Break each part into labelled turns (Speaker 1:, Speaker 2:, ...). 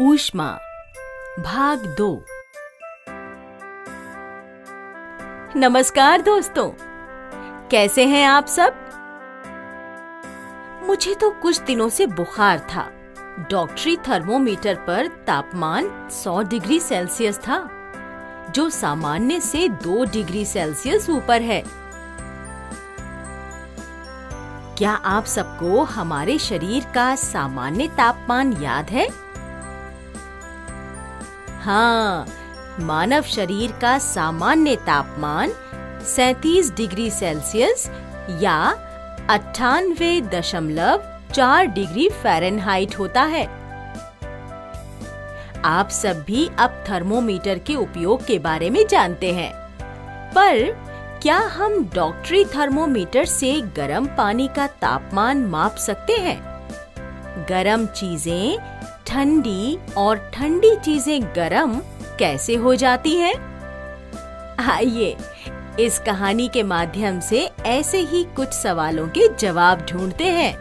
Speaker 1: ऊष्मा भाग 2। नमस्कार दोस्तों, कैसे हैं आप सब? मुझे तो कुछ दिनों से बुखार था। डॉक्टरी थर्मोमीटर पर तापमान 100 डिग्री सेल्सियस था, जो सामान्य से 2 डिग्री सेल्सियस ऊपर है। क्या आप सबको हमारे शरीर का सामान्य तापमान याद है? हाँ, मानव शरीर का सामान्य तापमान 37 डिग्री सेल्सियस या 98.4 डिग्री फ़ारेनहाइट होता है। आप सब भी अब थर्मोमीटर के उपयोग के बारे में जानते हैं, पर क्या हम डॉक्टरी थर्मोमीटर से गर्म पानी का तापमान माप सकते हैं? गर्म चीजें ठंडी और ठंडी चीजें गर्म कैसे हो जाती हैं? आइए इस कहानी के माध्यम से ऐसे ही कुछ सवालों के जवाब ढूंढते हैं।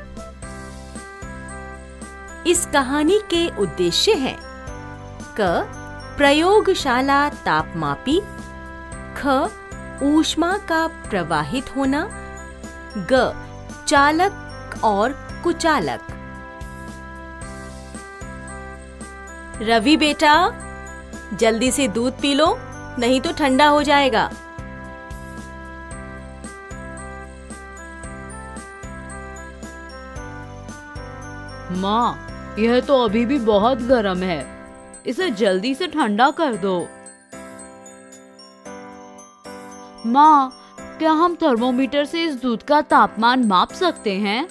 Speaker 1: इस कहानी के उद्देश्य हैं: क. प्रयोगशाला तापमापी, ख. ऊष्मा का प्रवाहित होना, ग. चालक और कुचालक। रवि बेटा, जल्दी से दूध पी लो, नहीं तो ठंडा हो जाएगा।
Speaker 2: माँ, यह तो अभी भी बहुत गर्म है, इसे जल्दी से ठंडा कर दो। माँ, क्या हम थर्मोमीटर से इस दूध का तापमान माप सकते हैं?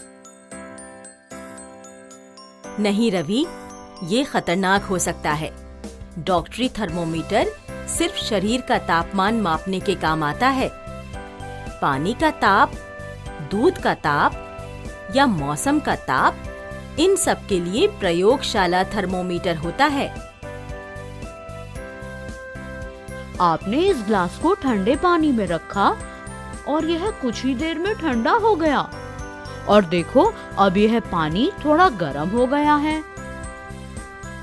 Speaker 1: नहीं रवि, ये खतरनाक हो सकता है। डॉक्टरी थर्मोमीटर सिर्फ शरीर का तापमान मापने के काम आता है। पानी का ताप, दूध का ताप या मौसम का ताप, इन सब के लिए प्रयोगशाला थर्मोमीटर होता है।
Speaker 2: आपने इस ग्लास को ठंडे पानी में रखा और यह कुछ ही देर में ठंडा हो गया, और देखो अब यह पानी थोड़ा गर्म हो गया है।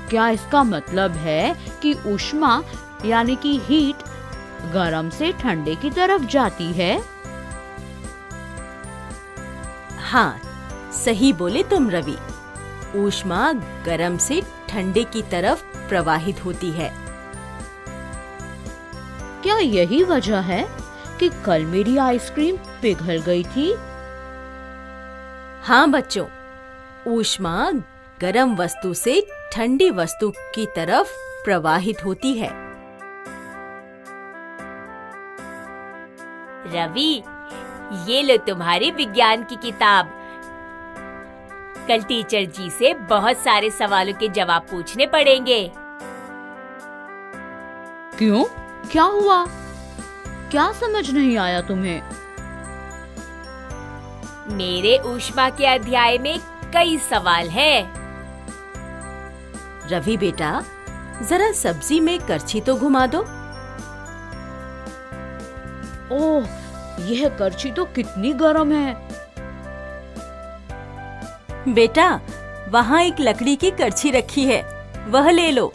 Speaker 2: क्या इसका मतलब है कि ऊष्मा यानी कि हीट गर्म से ठंडे की तरफ जाती है?
Speaker 1: हाँ, सही बोले तुम रवि। ऊष्मा गर्म से ठंडे की तरफ प्रवाहित होती है।
Speaker 2: क्या यही वजह है कि कल मेरी आइसक्रीम पिघल गई थी?
Speaker 1: हाँ बच्चों, ऊष्मा गर्म वस्तु से ठंडी वस्तु की तरफ प्रवाहित होती है।
Speaker 3: रवि, ये लो तुम्हारी विज्ञान की किताब। कल टीचर जी से बहुत सारे सवालों के जवाब पूछने पड़ेंगे।
Speaker 2: क्यों? क्या हुआ? क्या समझ नहीं आया तुम्हें?
Speaker 3: मेरे ऊष्मा के अध्याय में कई सवाल हैं।
Speaker 1: रवि बेटा, जरा सब्जी में करछी तो घुमा दो।
Speaker 2: ओह, यह करछी तो कितनी गर्म है।
Speaker 1: बेटा, वहाँ एक लकड़ी की करछी रखी है, वह ले लो।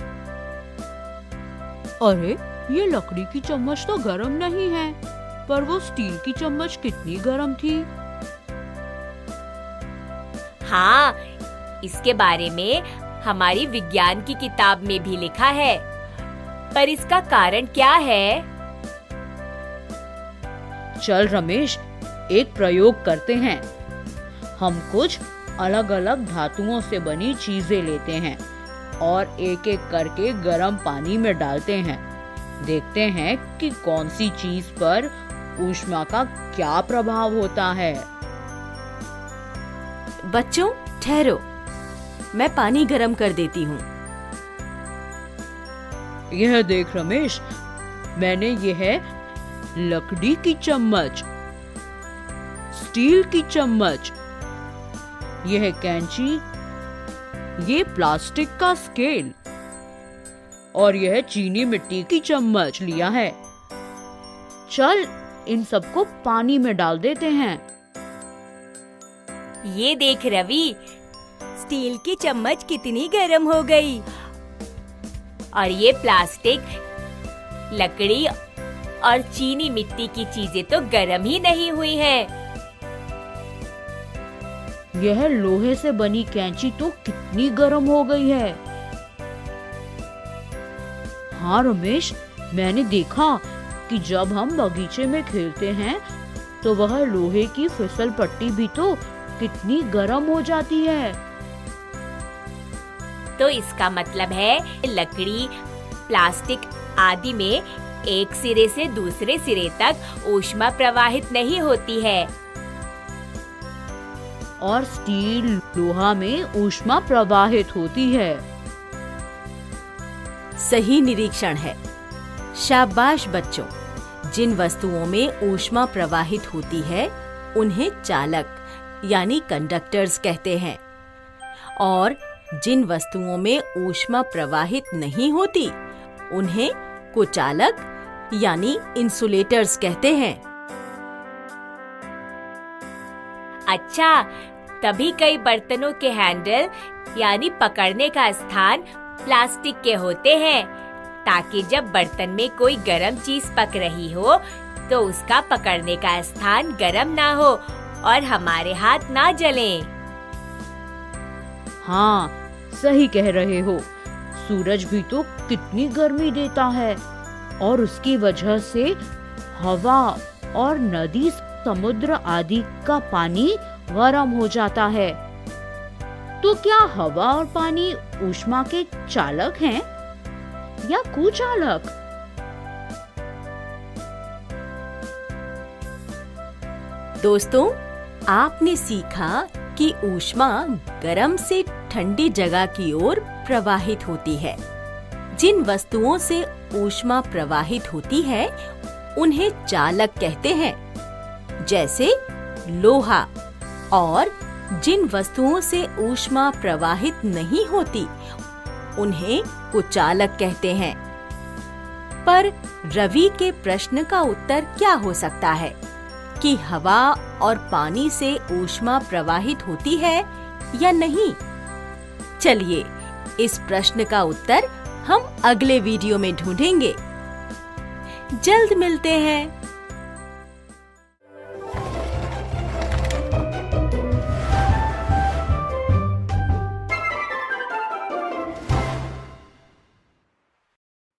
Speaker 2: अरे, ये लकड़ी की चम्मच तो गर्म नहीं है, पर वो स्टील की चम्मच कितनी गर्म थी।
Speaker 3: हाँ, इसके बारे में हमारी विज्ञान की किताब में भी लिखा है, पर इसका कारण क्या है?
Speaker 2: चल रमेश, एक प्रयोग करते हैं। हम कुछ अलग-अलग धातुओं से बनी चीजें लेते हैं और एक-एक करके गर्म पानी में डालते हैं। देखते हैं कि कौन सी चीज पर ऊष्मा का क्या प्रभाव होता है।
Speaker 1: बच्चों ठहरो, मैं पानी गर्म कर देती हूँ।
Speaker 2: यह देख रमेश, मैंने यह लकड़ी की चम्मच, स्टील की चम्मच, यह कैंची, ये प्लास्टिक का स्केल और यह चीनी मिट्टी की चम्मच लिया है। चल, इन सबको पानी में डाल देते हैं।
Speaker 3: ये देख रवि, स्टील की चम्मच कितनी गर्म हो गई। और ये प्लास्टिक, लकड़ी और चीनी मिट्टी की चीजें तो गर्म ही नहीं हुई हैं।
Speaker 2: यह लोहे से बनी कैंची तो कितनी गर्म हो गई है। हाँ रमेश, मैंने देखा कि जब हम बगीचे में खेलते हैं तो वह लोहे की फिसल पट्टी भी तो कितनी गर्म हो जाती है।
Speaker 3: तो इसका मतलब है लकड़ी, प्लास्टिक आदि में एक सिरे से दूसरे सिरे तक ऊष्मा प्रवाहित नहीं होती है।
Speaker 2: और स्टील, लोहा में ऊष्मा प्रवाहित होती है।
Speaker 1: सही निरीक्षण है। शाबाश बच्चों। जिन वस्तुओं में ऊष्मा प्रवाहित होती है उन्हें चालक यानी कंडक्टर्स कहते हैं, और जिन वस्तुओं में ऊष्मा प्रवाहित नहीं होती उन्हें कुचालक यानी इंसुलेटर्स कहते हैं।
Speaker 3: अच्छा, तभी कई बर्तनों के हैंडल यानी पकड़ने का स्थान प्लास्टिक के होते हैं, ताकि जब बर्तन में कोई गर्म चीज पक रही हो तो उसका पकड़ने का स्थान गर्म ना हो और हमारे हाथ ना जलें।
Speaker 2: हाँ, सही कह रहे हो। सूरज भी तो कितनी गर्मी देता है और उसकी वजह से हवा और नदी, समुद्र आदि का पानी गर्म हो जाता है। तो क्या हवा और पानी ऊष्मा के चालक हैं या कुचालक?
Speaker 1: दोस्तों, आपने सीखा कि ऊष्मा गर्म से ठंडी जगह की ओर प्रवाहित होती है। जिन वस्तुओं से ऊष्मा प्रवाहित होती है उन्हें चालक कहते हैं, जैसे लोहा, और जिन वस्तुओं से ऊष्मा प्रवाहित नहीं होती उन्हें कुचालक कहते हैं। पर रवि के प्रश्न का उत्तर क्या हो सकता है कि हवा और पानी से ऊष्मा प्रवाहित होती है या नहीं? चलिए, इस प्रश्न का उत्तर हम अगले वीडियो में ढूंढेंगे। जल्द मिलते हैं।